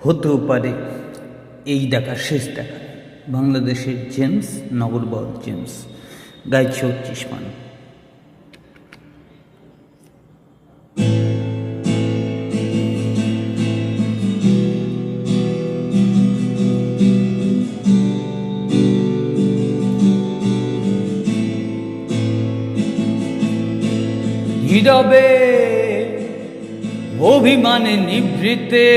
হতেও পারে এই দেখা শেষ দেখা। বাংলাদেশের জেমস, নগরবল জেমস, গাইছে ৩৫ মান। নীরবে অভিমানে নিভৃতে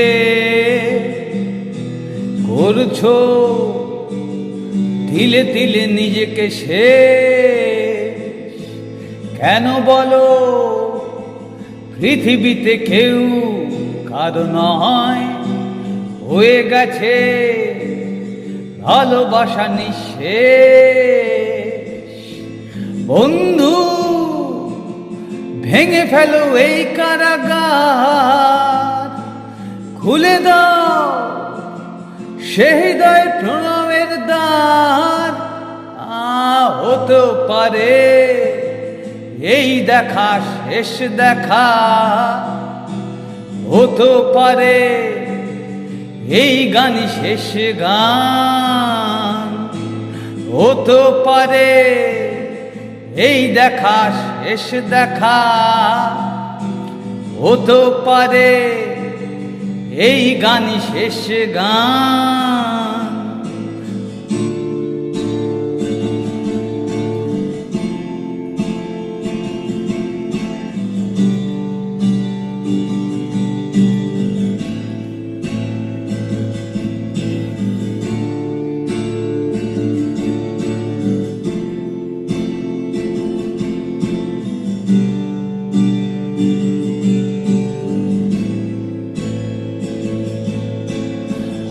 করছো তিলে তিলে নিজেকে শেষ। কেন বলো পৃথিবীতে কেউ কারো নয়, হয়ে গেছে ভালোবাসা নিঃশেষ। বন্ধু ভেঙে ফেলো এই কারাগার, খুলে দাও সে হৃদয় প্রণয়ের দ্বার। হতে পারে এই দেখা শেষ দেখা, হতে পারে এই গানই শেষ গান, হতে পারে এই দেখা শেষ দেখা, হতে পারে এই গানই শেষ গান।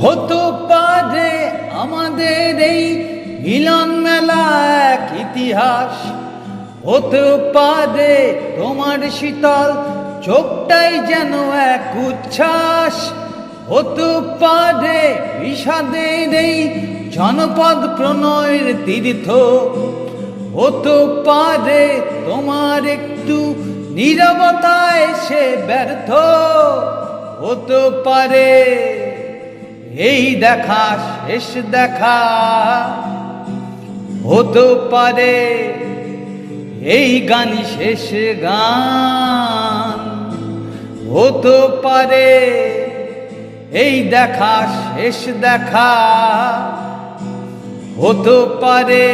হতে পারে আমাদের এই মিলন মেলা এক ইতিহাস, হতে পারে তোমার শীতল চোখটাই যেন এক উচ্ছ্বাস, হতে পারে বিষাদের এই জনপদ প্রণয়ের তীর্থ, হতে পারে তোমার একটু নীরবতায় সে ব্যর্থ, হতে পারে এই দেখা শেষ দেখা, হতে পারে এই গানই শেষ গান, হতে পারে এই দেখা শেষ দেখা, হতে পারে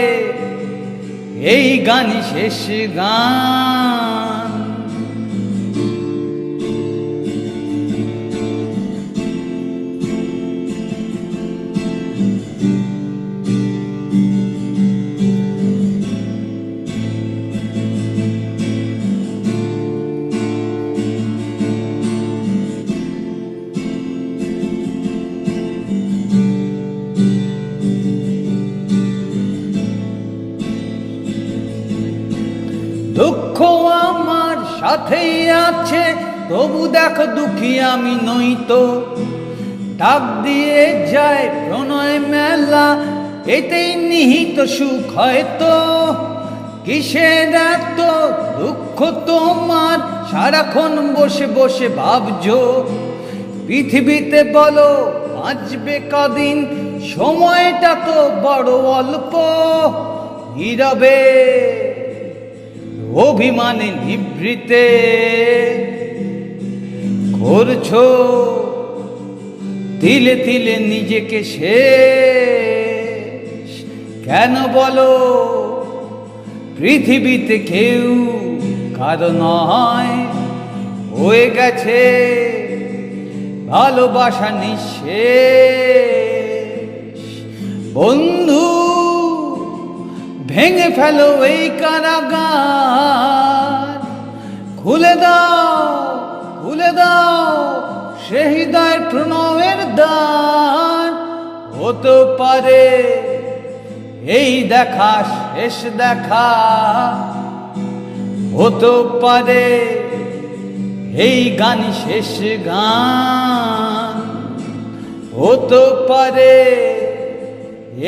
এই গানই শেষ গান। দুঃখ আমার সাথেই আছে, তবু দেখো দুঃখী আমি নই তো। ডাক দিয়ে যায় প্রণয় মেলা, এতেই নিহিত সুখ হয়তো। কিসের এত দুঃখ তোমার, সারাক্ষণ বসে বসে ভাবছো। পৃথিবীতে বলো বাঁচবে কদিন, সময়টা তো বড় অল্প। নীরবে অভিমানে নিভৃতে করছো তিলে তিলে নিজেকে শেষ। কেন বলো পৃথিবীতে কেউ কারো নয়, হয়ে গেছে ভালোবাসা নিঃশেষ। বন্ধু ভেঙে ফেলো এই কারাগার, খুলে দাও খুলে দাও সে হৃদয় প্রণয়ের দ্বার। হতে পারে এই দেখা শেষ দেখা, হতে পারে এই গানই শেষ গান, হতে পারে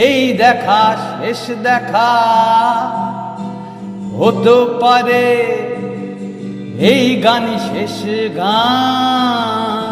এই দেখা শেষ দেখা, হতে পারে এই গানই শেষ গান।